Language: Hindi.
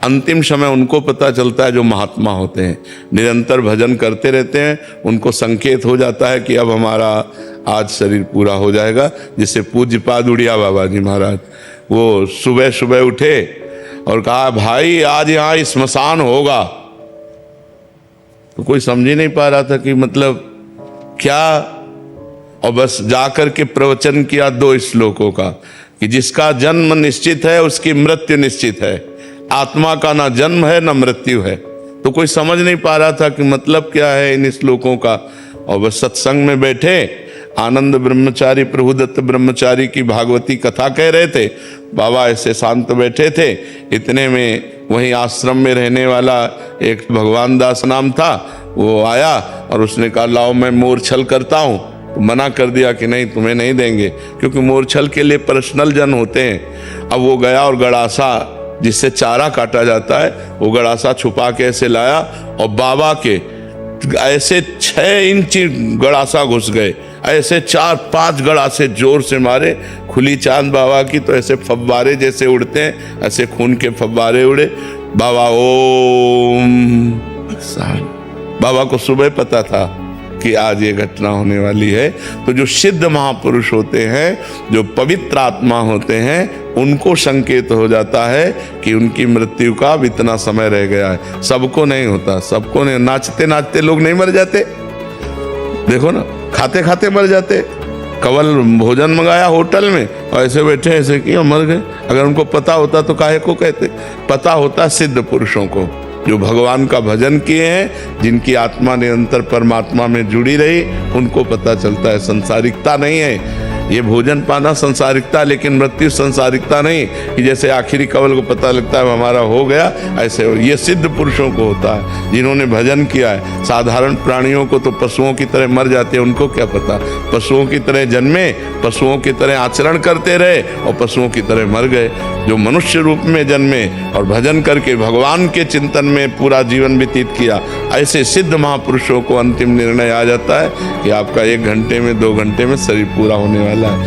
अंतिम समय उनको पता चलता है जो महात्मा होते हैं, निरंतर भजन करते रहते हैं, उनको संकेत हो जाता है कि अब हमारा आज शरीर पूरा हो जाएगा। जिससे पूज्यपाद उड़िया बाबा जी महाराज वो सुबह सुबह उठे और कहा भाई आज यहाँ स्मशान होगा। तो कोई समझ ही नहीं पा रहा था कि मतलब क्या, और बस जाकर के प्रवचन किया 2 श्लोकों का कि जिसका जन्म निश्चित है उसकी मृत्यु निश्चित है, आत्मा का ना जन्म है ना मृत्यु है। तो कोई समझ नहीं पा रहा था कि मतलब क्या है इन श्लोकों का। और बस सत्संग में बैठे आनंद ब्रह्मचारी प्रभुदत्त ब्रह्मचारी की भागवती कथा कह रहे थे, बाबा ऐसे शांत बैठे थे। इतने में वहीं आश्रम में रहने वाला एक भगवान दास नाम था, वो आया और उसने कहा लाओ मैं मोरछल करता हूँ। तो मना कर दिया कि नहीं तुम्हें नहीं देंगे, क्योंकि मोरछल के लिए पर्सनल जन होते हैं। अब वो गया और गड़ासा जिससे चारा काटा जाता है वो गड़ासा छुपा के ऐसे लाया और बाबा के ऐसे 6 इंच गड़ासा घुस गए, ऐसे 4-5 गड़ासे जोर से मारे। खुली चांद बाबा की तो ऐसे फव्वारे जैसे उड़ते हैं, ऐसे खून के फव्वारे उड़े। बाबा ओम। बाबा को सुबह पता था कि आज ये घटना होने वाली है। तो जो सिद्ध महापुरुष होते हैं, जो पवित्र आत्मा होते हैं, उनको संकेत हो जाता है कि उनकी मृत्यु का अब इतना समय रह गया है। सबको नहीं होता, सबको नहीं। नाचते नाचते लोग नहीं मर जाते, देखो ना, खाते खाते मर जाते। कवल भोजन मंगाया होटल में और ऐसे बैठे ऐसे किया मर गए। अगर उनको पता होता तो काहे को कहते। पता होता सिद्ध पुरुषों को जो भगवान का भजन किए हैं, जिनकी आत्मा निरंतर परमात्मा में जुड़ी रही, उनको पता चलता है संसारिकता नहीं है। ये भोजन पाना संसारिकता, लेकिन मृत्यु संसारिकता नहीं कि जैसे आखिरी कवल को पता लगता है हमारा हो गया, ऐसे ये सिद्ध पुरुषों को होता है जिन्होंने भजन किया है। साधारण प्राणियों को तो पशुओं की तरह मर जाते हैं, उनको क्या पता। पशुओं की तरह जन्मे, पशुओं की तरह आचरण करते रहे और पशुओं की तरह मर गए। जो मनुष्य रूप में जन्मे और भजन करके भगवान के चिंतन में पूरा जीवन व्यतीत किया, ऐसे सिद्ध महापुरुषों को अंतिम निर्णय आ जाता है कि आपका 1 घंटे में 2 घंटे में शरीर पूरा होने वाला है।